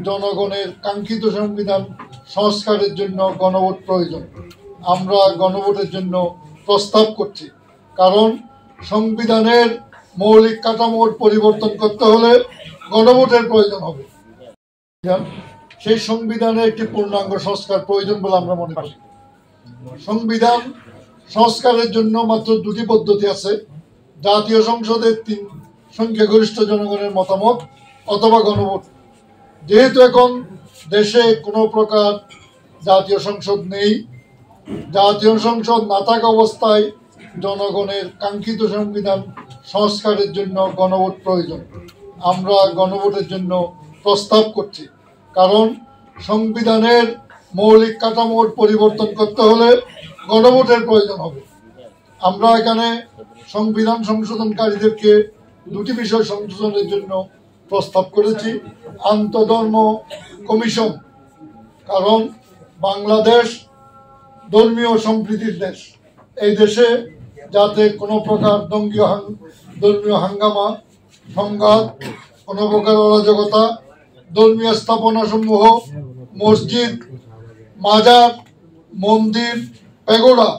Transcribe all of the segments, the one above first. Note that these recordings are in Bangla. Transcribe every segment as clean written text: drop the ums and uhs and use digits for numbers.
জনগণের কাঙ্ক্ষিত সংবিধান সংস্কারের জন্য গণভোট প্রয়োজন। আমরা গণভোটের জন্য প্রস্তাব করছি, কারণ সংবিধানের মৌলিক কাঠামোর পরিবর্তন করতে হলে গণভোটের প্রয়োজন হবে। সেই সংবিধানে একটি পূর্ণাঙ্গ সংস্কার প্রয়োজন বলে আমরা মনে করি। সংবিধান সংস্কারের জন্য মাত্র দুটি পদ্ধতি আছে: জাতীয় সংসদের 3 সংখ্যাগরিষ্ঠ জনগণের মতামত অথবা গণভোট। যেহেতু এখন দেশে কোনো প্রকার জাতীয় সংসদ নেই, জাতীয় সংসদ না থাকা অবস্থায় জনগণের কাঙ্ক্ষিত সংবিধান সংস্কারের জন্য গণভোট প্রয়োজন। আমরা গণভোটের জন্য প্রস্তাব করছি, কারণ সংবিধানের মৌলিক কাঠামোর পরিবর্তন করতে হলে গণভোটের প্রয়োজন হবে। আমরা এখানে সংবিধান সংশোধনকারীদেরকে দুটি বিষয় সংশোধনের জন্য প্রস্তাব করেছি: আন্তধর্ম কমিশন, কারণ বাংলাদেশ ধর্মীয় সম্প্রীতির দেশ। এই দেশে যাতে কোনো প্রকার ধর্মীয় হাঙ্গামা, সংঘাত, কোনো প্রকার অরাজকতা, ধর্মীয় স্থাপনা সমূহ, মসজিদ, মাজার, মন্দির, প্যাগোডা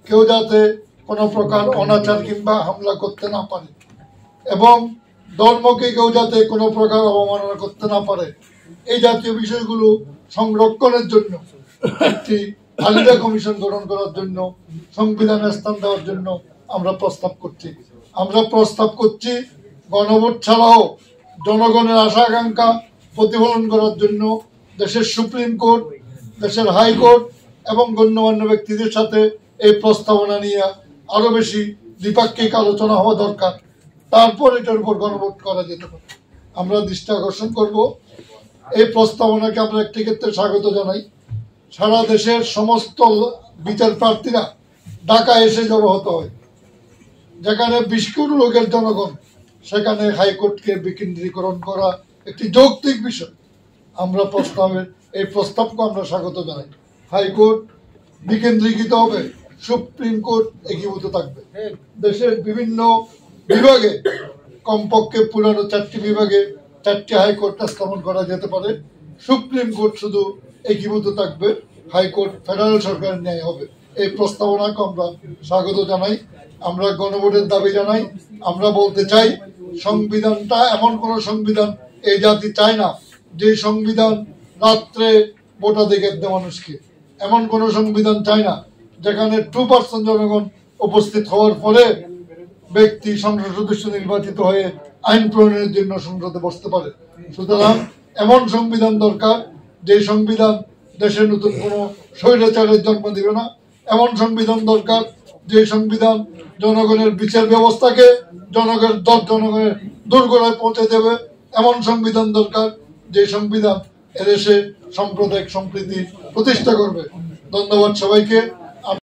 কেউ যাতে কোনো প্রকার অনাচার কিংবা হামলা করতে না পারে, এবং ধর্মকে কেউ যাতে কোনো প্রকার অবমাননা করতে না পারে, এই জাতীয় বিষয়গুলো সংরক্ষণের জন্য একটি আলাদা কমিশন গঠন করার জন্য, সংবিধানে স্থান দেওয়ার জন্য আমরা প্রস্তাব করছি। আমরা প্রস্তাব করছি গণভোট ছাড়াও জনগণের আশা আকাঙ্ক্ষা প্রতিফলন করার জন্য দেশের সুপ্রিম কোর্ট, দেশের হাইকোর্ট এবং গণ্যমান্য ব্যক্তিদের সাথে এই প্রস্তাবনা নিয়ে আরো বেশি দ্বিপাক্ষিক আলোচনা হওয়া দরকার। তারপর এটার উপর গণভোট করা যেতে পারে। আমরা দৃষ্টি আকর্ষণ করব, এই প্রস্তাবনাকে আমরা একটি ক্ষেত্রে স্বাগত জানাই। সারা দেশের সমস্ত বিচার প্রার্থীরা ঢাকায় এসে জড়ো হতে হয়, যেখানে 20 কোটি লোকের জনগণ, সেখানে হাইকোর্টকে বিকেন্দ্রীকরণ করা একটি যৌক্তিক বিষয়। আমরা এই প্রস্তাবকে আমরা স্বাগত জানাই। হাইকোর্ট বিকেন্দ্রীকৃত হবে, সুপ্রিম কোর্ট একীভূত থাকবে। দেশের বিভিন্ন বিভাগে কমপক্ষে পুরানো 4টি বিভাগে 4টি হাইকোর্ট স্থাপন করা যেতে পারে। সুপ্রিম কোর্ট শুধু একীভূত থাকবে, হাইকোর্ট ফেডারেল সরকারের ন্যায় হবে। এই প্রস্তাবনাকে আমরা স্বাগত জানাই। আমরা গণভোটের দাবি জানাই। আমরা বলতে চাই, সংবিধানটা এমন কোন সংবিধান এই জাতি চায় না যে সংবিধান রাত্রে ভোটাধিকার দেয় মানুষকে। এমন কোন সংবিধান চায় না যেখানে 2% জনগণ উপস্থিত হওয়ার ফলে ব্যক্তি সংসদ সদস্য নির্বাচিত হয়ে আইন প্রণয়নের জন্য সংসদে বসতে পারে। সুতরাং এমন সংবিধান দরকার যে সংবিধান দেশে নতুন কোনো স্বৈরাচারের জন্ম দিবে না। এমন সংবিধান দরকার যে সংবিধান জনগণের বিচার ব্যবস্থাকে জনগণের দোরগোড়ায় পৌঁছে দেবে। এমন সংবিধান দরকার যে সংবিধান এদেশে সাম্প্রদায়িক সম্প্রীতি প্রতিষ্ঠা করবে। ধন্যবাদ সবাইকে।